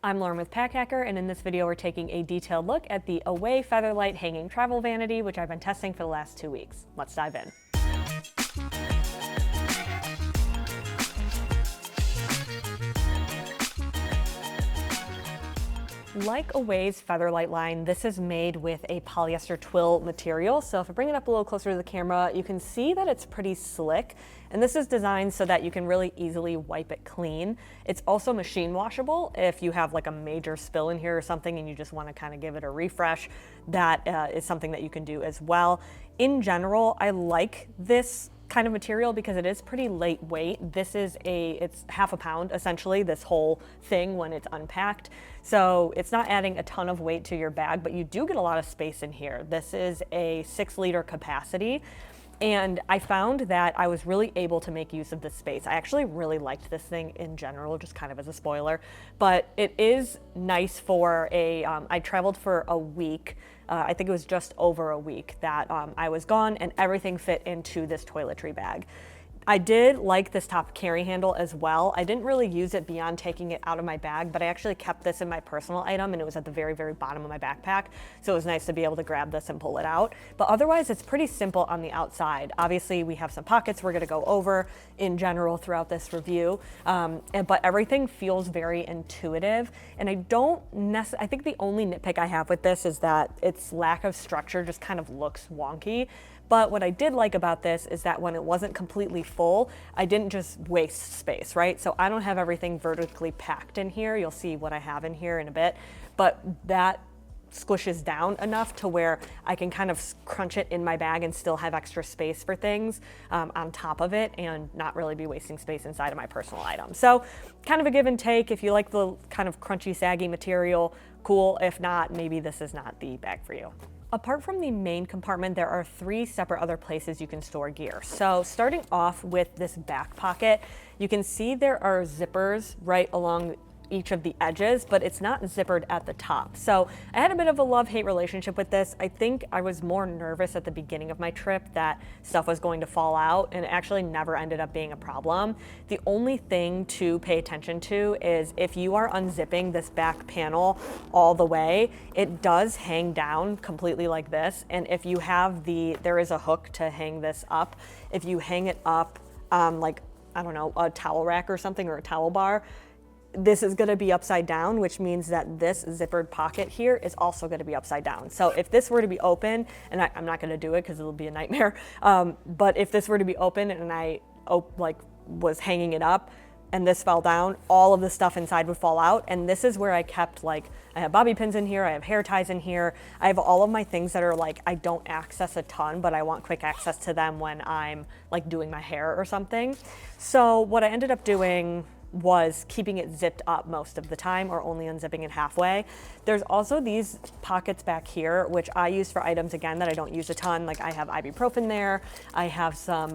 I'm Lauren with Pack Hacker, and in this video we're taking a detailed look at the Away Featherlight hanging travel vanity, which I've been testing for the last 2 weeks. Let's dive in. Like Away's Featherlight line, this is made with a polyester twill material. So if I bring it up a little closer to the camera, you can see that it's pretty slick. And this is designed so that you can really easily wipe it clean. It's also machine washable. If you have like a major spill in here or something and you just want to kind of give it a refresh, that is something that you can do as well. In general, I like this kind of material because it is pretty lightweight. It's half a pound essentially, this whole thing when it's unpacked. So it's not adding a ton of weight to your bag, but you do get a lot of space in here. This is a 6-liter capacity. And I found that I was really able to make use of this space. I actually really liked this thing in general, just kind of as a spoiler, but it is nice for I traveled for a week. I think it was just over a week that I was gone, and everything fit into this toiletry bag. I did like this top carry handle as well. I didn't really use it beyond taking it out of my bag, but I actually kept this in my personal item, and it was at the very, very bottom of my backpack. So it was nice to be able to grab this and pull it out. But otherwise, it's pretty simple on the outside. Obviously, we have some pockets we're gonna go over in general throughout this review, but everything feels very intuitive. And I think the only nitpick I have with this is that its lack of structure just kind of looks wonky. But what I did like about this is that when it wasn't completely full, I didn't just waste space, right? So I don't have everything vertically packed in here. You'll see what I have in here in a bit, but that squishes down enough to where I can kind of crunch it in my bag and still have extra space for things on top of it and not really be wasting space inside of my personal items. So kind of a give and take. If you like the kind of crunchy, saggy material, cool. If not, maybe this is not the bag for you. Apart from the main compartment, there are 3 separate other places you can store gear. So starting off with this back pocket, you can see there are zippers right along each of the edges, but it's not zippered at the top. So I had a bit of a love-hate relationship with this. I think I was more nervous at the beginning of my trip that stuff was going to fall out, and it actually never ended up being a problem. The only thing to pay attention to is if you are unzipping this back panel all the way, it does hang down completely like this. And if you have there is a hook to hang this up. If you hang it up like, I don't know, a towel rack or something, or a towel bar, this is gonna be upside down, which means that this zippered pocket here is also gonna be upside down. So if this were to be open, and I'm not gonna do it because it'll be a nightmare, but if this were to be open and I was hanging it up and this fell down, all of the stuff inside would fall out. And this is where I kept, I have bobby pins in here, I have hair ties in here, I have all of my things that are I don't access a ton, but I want quick access to them when I'm doing my hair or something. So what I ended up doing was keeping it zipped up most of the time, or only unzipping it halfway. There's also these pockets back here, which I use for items, again, that I don't use a ton. I have ibuprofen there, I have some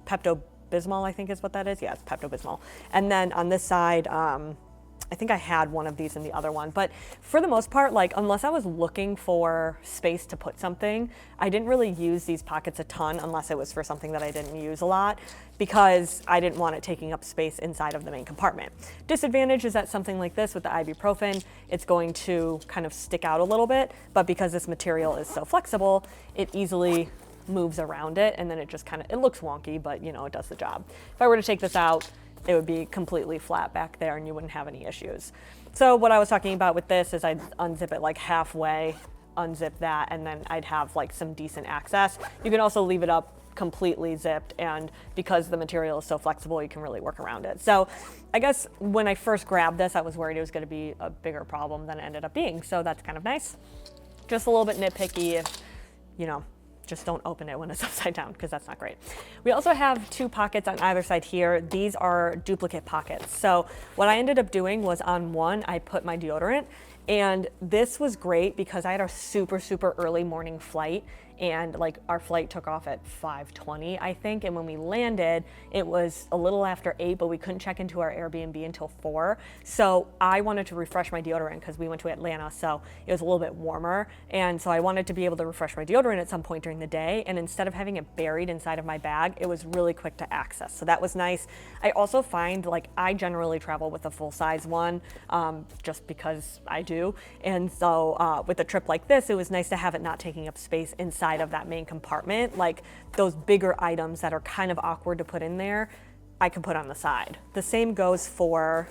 Pepto-Bismol, I think is what that is. Yeah, it's Pepto-Bismol. And then on this side, I think I had one of these in the other one, but for the most part, unless I was looking for space to put something, I didn't really use these pockets a ton unless it was for something that I didn't use a lot, because I didn't want it taking up space inside of the main compartment. Disadvantage is that something like this with the ibuprofen, it's going to kind of stick out a little bit, but because this material is so flexible, it easily moves around it, and then it just it looks wonky, but it does the job. If I were to take this out, it would be completely flat back there and you wouldn't have any issues. So what I was talking about with this is I'd unzip it halfway, unzip that, and then I'd have some decent access. You can also leave it up completely zipped, and because the material is so flexible, you can really work around it. So I guess when I first grabbed this, I was worried it was going to be a bigger problem than it ended up being. So that's kind of nice. Just a little bit nitpicky if, just don't open it when it's upside down, because that's not great. We also have 2 pockets on either side here. These are duplicate pockets. So what I ended up doing was on one, I put my deodorant, And this was great because I had a super early morning flight, and like our flight took off at 5:20, I think. And when we landed, it was a little after 8, but we couldn't check into our Airbnb until 4. So I wanted to refresh my deodorant because we went to Atlanta, so it was a little bit warmer. And so I wanted to be able to refresh my deodorant at some point during the day. And instead of having it buried inside of my bag, it was really quick to access. So that was nice. I also find like I generally travel with a full size one, just because I do. And so with a trip like this, it was nice to have it not taking up space inside of that main compartment. Like those bigger items that are kind of awkward to put in there, I can put on the side. The same goes for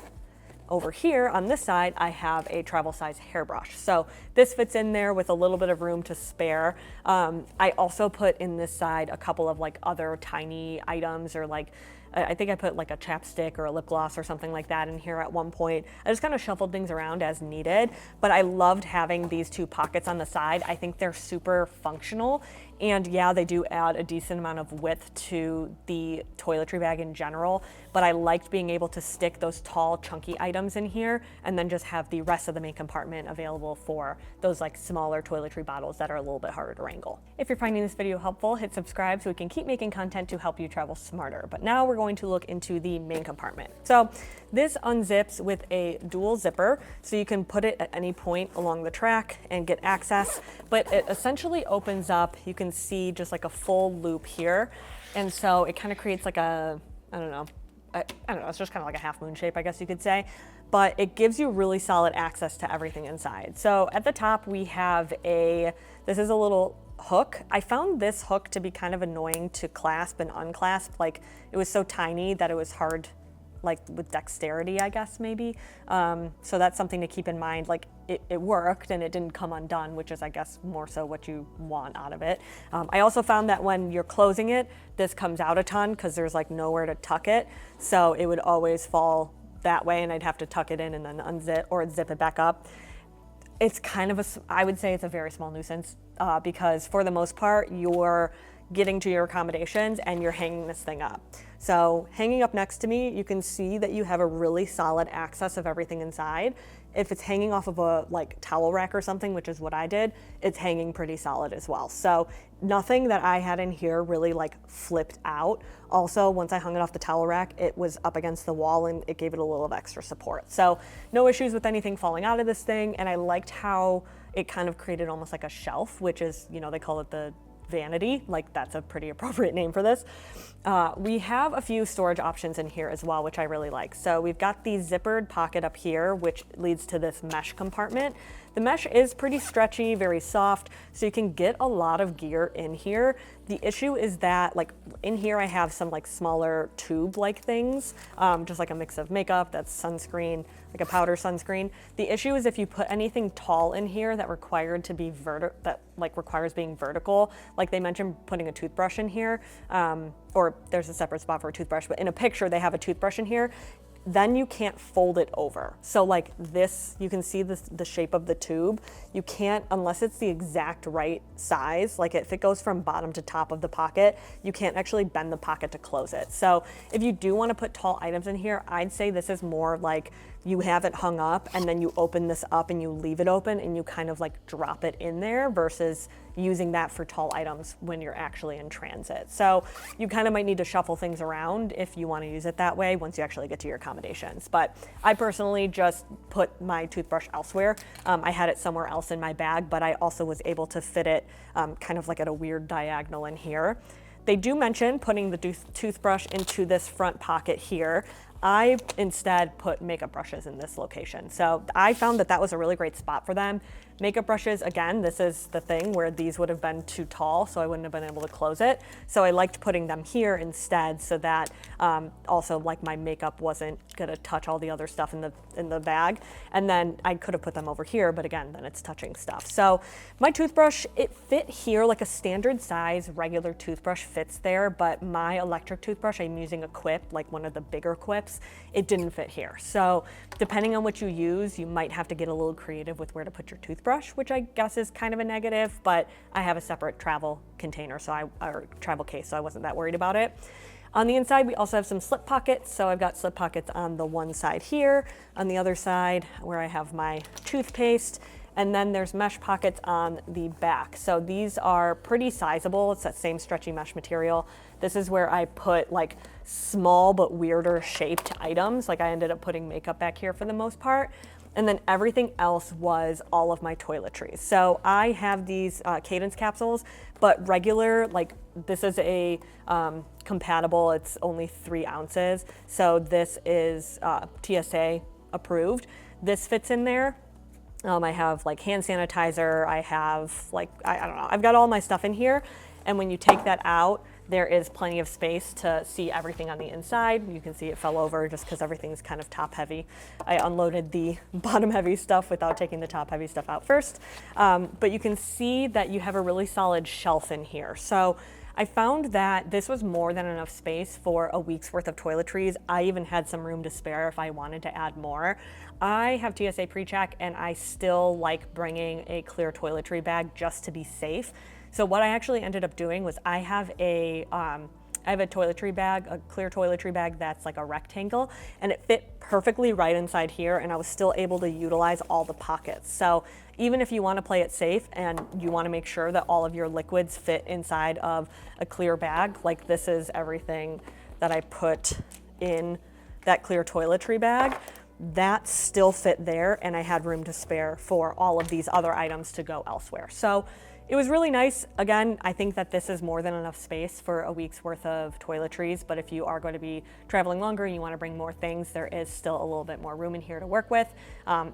over here on this side. I have a travel size hairbrush. So this fits in there with a little bit of room to spare. I also put in this side a couple of like other tiny items, or like I think I put like a chapstick or a lip gloss or something like that in here at one point. I just kind of shuffled things around as needed, but I loved having these 2 pockets on the side. I think they're super functional. And yeah, they do add a decent amount of width to the toiletry bag in general, but I liked being able to stick those tall, chunky items in here and then just have the rest of the main compartment available for those like smaller toiletry bottles that are a little bit harder to wrangle. If you're finding this video helpful, hit subscribe so we can keep making content to help you travel smarter. But now we're going to look into the main compartment. So this unzips with a dual zipper, so you can put it at any point along the track and get access, but it essentially opens up. You can see just like a full loop here. And so it kind of creates like a, I don't know, it's just kind of like a half moon shape, I guess you could say, but it gives you really solid access to everything inside. So at the top we have this is a little hook. I found this hook to be kind of annoying to clasp and unclasp. Like it was so tiny that it was hard, like with dexterity, I guess maybe. So that's something to keep in mind. Like it worked and it didn't come undone, which is I guess more so what you want out of it. I also found that when you're closing it, this comes out a ton because there's like nowhere to tuck it. So it would always fall that way and I'd have to tuck it in and then unzip or zip it back up. It's kind of I would say it's a very small nuisance because for the most part, you're getting to your accommodations and you're hanging this thing up. So hanging up next to me, you can see that you have a really solid access of everything inside. If it's hanging off of a like towel rack or something, which is what I did, it's hanging pretty solid as well. So nothing that I had in here really like flipped out. Also, once I hung it off the towel rack, it was up against the wall and it gave it a little of extra support. So no issues with anything falling out of this thing. And I liked how it kind of created almost like a shelf, which is, you know, they call it the Vanity, like that's a pretty appropriate name for this. We have a few storage options in here as well, which I really like. So we've got the zippered pocket up here, which leads to this mesh compartment. The mesh is pretty stretchy, very soft, so you can get a lot of gear in here. The issue is that like in here I have some like smaller tube-like things, just like a mix of makeup, that's sunscreen, like a powder sunscreen. The issue is if you put anything tall in here that requires being vertical, like they mentioned putting a toothbrush in here, or there's a separate spot for a toothbrush, but in a picture they have a toothbrush in here, then you can't fold it over. So like this, you can see the shape of the tube. You can't, unless it's the exact right size, like if it goes from bottom to top of the pocket, you can't actually bend the pocket to close it. So if you do want to put tall items in here, I'd say this is more like you have it hung up and then you open this up and you leave it open and you kind of like drop it in there versus using that for tall items when you're actually in transit. So you kind of might need to shuffle things around if you want to use it that way once you actually get to your accommodations. But I personally just put my toothbrush elsewhere. I had it somewhere else in my bag, but I also was able to fit it kind of like at a weird diagonal in here. They do mention putting the toothbrush into this front pocket here. I instead put makeup brushes in this location. So I found that that was a really great spot for them. Makeup brushes, again, this is the thing where these would have been too tall, so I wouldn't have been able to close it. So I liked putting them here instead so that also like my makeup wasn't gonna touch all the other stuff in the bag. And then I could have put them over here, but again, then it's touching stuff. So my toothbrush, it fit here like a standard size regular toothbrush fits there, but my electric toothbrush, I'm using a Quip, like one of the bigger Quips, it didn't fit here. So depending on what you use, you might have to get a little creative with where to put your toothbrush, which I guess is kind of a negative, but I have a separate travel container, or travel case, so I wasn't that worried about it. On the inside, we also have some slip pockets. So I've got slip pockets on the one side here, on the other side where I have my toothpaste, and then there's mesh pockets on the back. So these are pretty sizable. It's that same stretchy mesh material. This is where I put like small but weirder shaped items. Like I ended up putting makeup back here for the most part. And then everything else was all of my toiletries. So I have these Cadence capsules, but regular, like this is a compatible, it's only 3 ounces. So this is TSA approved. This fits in there. I have like hand sanitizer, I have like, I don't know, I've got all my stuff in here. And when you take that out, there is plenty of space to see everything on the inside. You can see it fell over just because everything's kind of top heavy. I unloaded the bottom heavy stuff without taking the top heavy stuff out first. But you can see that you have a really solid shelf in here. So I found that this was more than enough space for a week's worth of toiletries. I even had some room to spare if I wanted to add more. I have TSA pre-check and I still like bringing a clear toiletry bag just to be safe. So what I actually ended up doing was I have a toiletry bag, a clear toiletry bag that's like a rectangle, and it fit perfectly right inside here, and I was still able to utilize all the pockets. So even if you want to play it safe and you want to make sure that all of your liquids fit inside of a clear bag, like this is everything that I put in that clear toiletry bag, that still fit there, and I had room to spare for all of these other items to go elsewhere. So it was really nice. Again, I think that this is more than enough space for a week's worth of toiletries, but if you are going to be traveling longer and you want to bring more things, there is still a little bit more room in here to work with.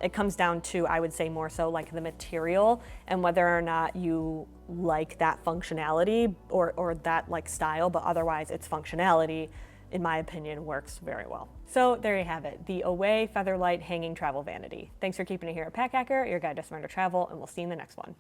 It comes down to, I would say, more so like the material and whether or not you like that functionality or that like style, but otherwise its functionality, in my opinion, works very well. So there you have it, the Away Featherlight Hanging Travel Vanity. Thanks for keeping it here at Pack Hacker, your guide to smarter travel, and we'll see you in the next one.